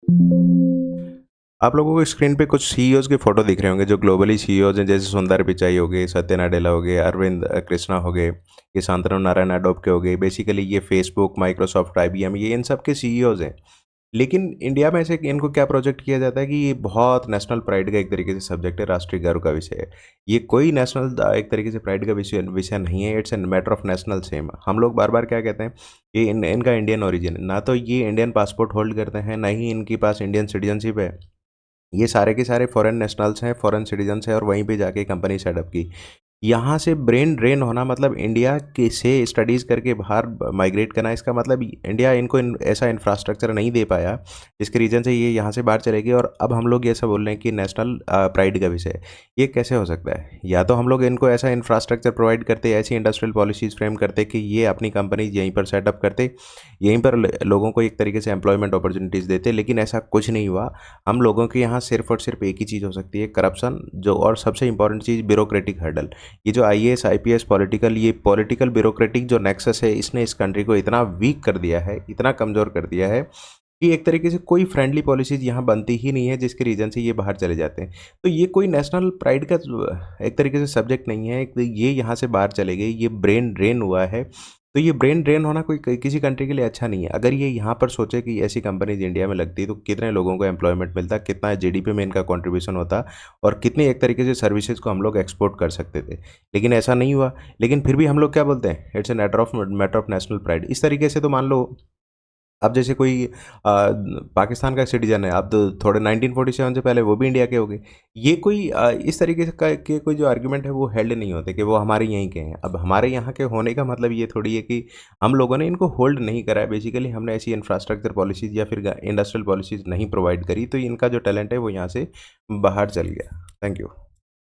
आप लोगों को स्क्रीन पे कुछ सीईओज़ की फ़ोटो दिख रहे होंगे जो ग्लोबली सीईओज़ हैं, जैसे सुंदर पिचाई हो गए, सत्य नाडेला हो गए, अरविंद कृष्णा हो गए, ये शांतनु नारायण अडोब के हो गए। बेसिकली ये फेसबुक, माइक्रोसॉफ्ट, आईबीएम ये इन सब के सीईओज़ हैं। लेकिन इंडिया में ऐसे इनको क्या प्रोजेक्ट किया जाता है कि ये बहुत नेशनल प्राइड का एक तरीके से सब्जेक्ट है, राष्ट्रीय गर्व का विषय है। ये कोई नेशनल एक तरीके से प्राइड का विषय विषय नहीं है, it's a matter of national shame. हम लोग बार-बार क्या कहते हैं, ये इनका इंडियन ओरिजिन है। ना तो ये इंडियन पासपोर्ट होल्ड करते हैं, ना ही इनके पास इंडियन सिटीज़नशिप है। ये सारे के सारे फॉरेन नेशनल्स हैं, फॉरेन सिटीज़न्स हैं और वहीं पे जाके कंपनी सेटअप की। यहाँ से ब्रेन ड्रेन होना मतलब इंडिया के से स्टडीज़ करके बाहर माइग्रेट करना, इसका मतलब इंडिया इनको ऐसा इंफ्रास्ट्रक्चर नहीं दे पाया जिसके रीज़न से ये यहाँ से बाहर चले गए और अब हम लोग ये ऐसा बोल रहे हैं कि नेशनल प्राइड का विषय है। ये कैसे हो सकता है? या तो हम लोग इनको ऐसा इंफ्रास्ट्रक्चर प्रोवाइड करते, ऐसी इंडस्ट्रियल पॉलिसीज़ फ्रेम करते कि ये अपनी कंपनी यहीं पर सेटअप करते, यहीं पर लोगों को एक तरीके से एम्प्लॉयमेंट अपॉर्चुनिटीज़ देते, लेकिन ऐसा कुछ नहीं हुआ। हम लोगों के यहाँ सिर्फ और सिर्फ एक ही चीज़ हो सकती है, करप्शन, जो और सबसे इंपॉर्टेंट चीज़ ब्यूरोक्रेटिक हर्डल। ये जो आईएएस, आईपीएस, ये पॉलिटिकल ब्यूरोक्रेटिक जो नेक्सस है, इसने इस कंट्री को इतना वीक कर दिया है, इतना कमज़ोर कर दिया है कि एक तरीके से कोई फ्रेंडली पॉलिसीज़ यहाँ बनती ही नहीं है, जिसके रीज़न से ये बाहर चले जाते हैं। तो ये कोई नेशनल प्राइड का एक तरीके से सब्जेक्ट नहीं है, ये यहाँ से बाहर चले गए, ये ब्रेन ड्रेन हुआ है। तो ये ब्रेन ड्रेन होना किसी कंट्री के लिए अच्छा नहीं है। अगर ये यहाँ पर सोचे कि ऐसी कंपनीज़ इंडिया में लगती तो कितने लोगों को एम्प्लॉयमेंट मिलता, कितना जीडीपी में इनका कंट्रीब्यूशन होता और कितनी एक तरीके से सर्विसेज को हम लोग एक्सपोर्ट कर सकते थे। लेकिन ऐसा नहीं हुआ। लेकिन फिर भी हम लोग क्या बोलते हैं, it's a matter of national pride. इस तरीके से तो मान लो अब जैसे कोई पाकिस्तान का सिटीजन है, अब तो थोड़े 1947 से पहले वो भी इंडिया के हो गए। ये कोई इस तरीके से के कोई जो आर्गुमेंट है वो हेल्ड नहीं होते कि वो हमारे यहीं के हैं। अब हमारे यहाँ के होने का मतलब ये थोड़ी है कि हम लोगों ने इनको होल्ड नहीं करा है। बेसिकली हमने ऐसी इंफ्रास्ट्रक्चर पॉलिसीज़ या फिर इंडस्ट्रियल पॉलिसीज़ नहीं प्रोवाइड करी, तो इनका जो टैलेंट है वो यहाँ से बाहर चल गया। Thank you.